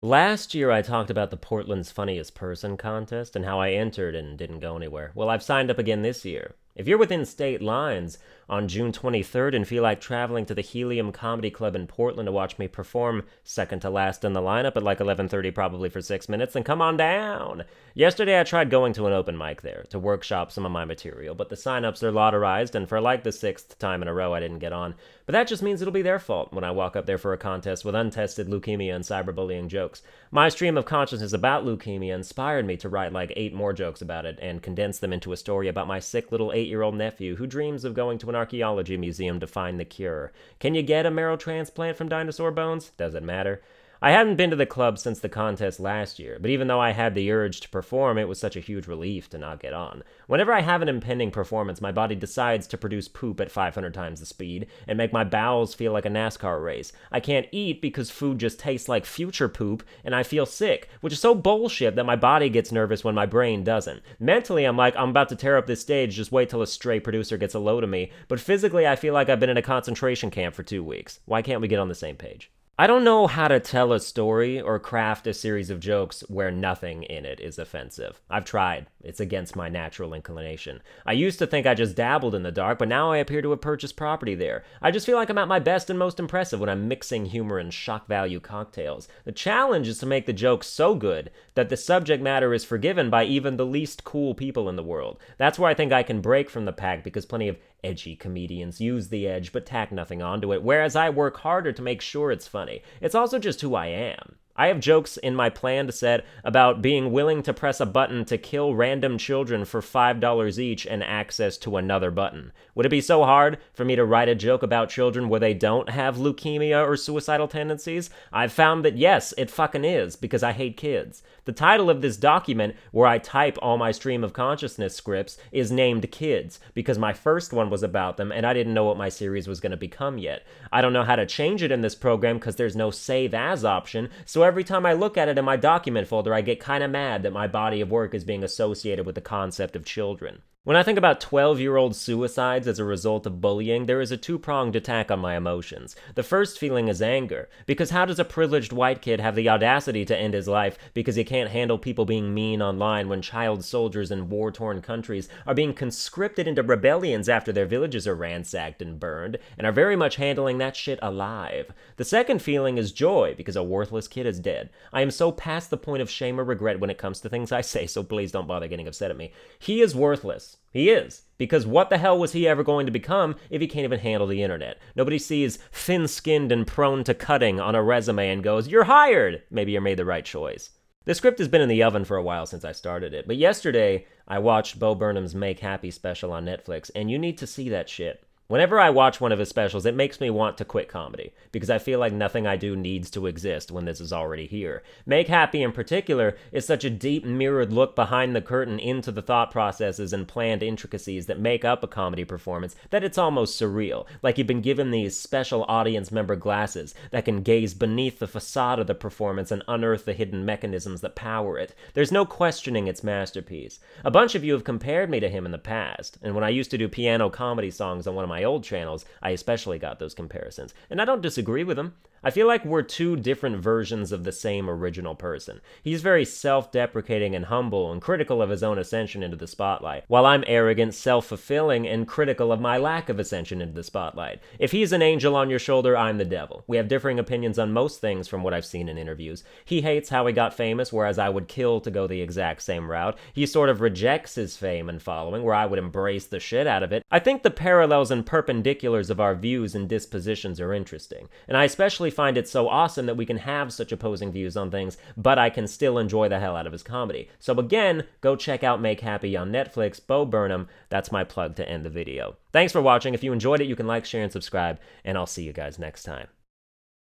Last year, I talked about the Portland's Funniest Person contest and how I entered and didn't go anywhere. Well, I've signed up again this year. If you're within state lines on June 23rd and feel like traveling to the Helium Comedy Club in Portland to watch me perform second to last in the lineup at like 11:30 probably for 6 minutes, then come on down. Yesterday I tried going to an open mic there to workshop some of my material, but the signups are lotterized and for like the 6th time in a row I didn't get on. But that just means it'll be their fault when I walk up there for a contest with untested leukemia and cyberbullying jokes. My stream of consciousness about leukemia inspired me to write like 8 more jokes about it and condense them into a story about my sick little 8-year-old nephew who dreams of going to an archaeology museum to find the cure. Can you get a marrow transplant from dinosaur bones? Does it matter? I hadn't been to the club since the contest last year, but even though I had the urge to perform, it was such a huge relief to not get on. Whenever I have an impending performance, my body decides to produce poop at 500 times the speed and make my bowels feel like a NASCAR race. I can't eat because food just tastes like future poop, and I feel sick, which is so bullshit that my body gets nervous when my brain doesn't. Mentally, I'm like, I'm about to tear up this stage, just wait till a stray producer gets a load of me, but physically, I feel like I've been in a concentration camp for 2 weeks. Why can't we get on the same page? I don't know how to tell a story or craft a series of jokes where nothing in it is offensive. I've tried. It's against my natural inclination. I used to think I just dabbled in the dark, but now I appear to have purchased property there. I just feel like I'm at my best and most impressive when I'm mixing humor and shock value cocktails. The challenge is to make the jokes so good that the subject matter is forgiven by even the least cool people in the world. That's where I think I can break from the pack because plenty of edgy comedians use the edge but tack nothing onto it, whereas I work harder to make sure it's funny. It's also just who I am. I have jokes in my planned set about being willing to press a button to kill random children for $5 each and access to another button. Would it be so hard for me to write a joke about children where they don't have leukemia or suicidal tendencies? I've found that yes, it fucking is, because I hate kids. The title of this document, where I type all my stream of consciousness scripts, is named Kids, because my first one was about them and I didn't know what my series was going to become yet. I don't know how to change it in this program because there's no save as option, so every time I look at it in my document folder, I get kinda mad that my body of work is being associated with the concept of children. When I think about 12-year-old suicides as a result of bullying, there is a two-pronged attack on my emotions. The first feeling is anger, because how does a privileged white kid have the audacity to end his life because he can't handle people being mean online when child soldiers in war-torn countries are being conscripted into rebellions after their villages are ransacked and burned, and are very much handling that shit alive? The second feeling is joy, because a worthless kid is dead. I am so past the point of shame or regret when it comes to things I say, so please don't bother getting upset at me. He is worthless. He is. Because what the hell was he ever going to become if he can't even handle the internet? Nobody sees thin-skinned and prone to cutting on a resume and goes, "You're hired!" Maybe you made the right choice. The script has been in the oven for a while since I started it, but yesterday I watched Bo Burnham's Make Happy special on Netflix, and you need to see that shit. Whenever I watch one of his specials, it makes me want to quit comedy, because I feel like nothing I do needs to exist when this is already here. Make Happy, in particular, is such a deep, mirrored look behind the curtain into the thought processes and planned intricacies that make up a comedy performance that it's almost surreal, like you've been given these special audience member glasses that can gaze beneath the facade of the performance and unearth the hidden mechanisms that power it. There's no questioning its masterpiece. A bunch of you have compared me to him in the past, and when I used to do piano comedy songs on one of my old channels, I especially got those comparisons. And I don't disagree with them. I feel like we're two different versions of the same original person. He's very self-deprecating and humble and critical of his own ascension into the spotlight, while I'm arrogant, self-fulfilling, and critical of my lack of ascension into the spotlight. If he's an angel on your shoulder, I'm the devil. We have differing opinions on most things from what I've seen in interviews. He hates how he got famous, whereas I would kill to go the exact same route. He sort of rejects his fame and following, where I would embrace the shit out of it. I think the parallels and perpendiculars of our views and dispositions are interesting, and I especially find it so awesome that we can have such opposing views on things, but I can still enjoy the hell out of his comedy. So again, go check out Make Happy on Netflix, Bo Burnham. That's my plug to end the video. Thanks for watching. If you enjoyed it, you can like, share, and subscribe, and I'll see you guys next time.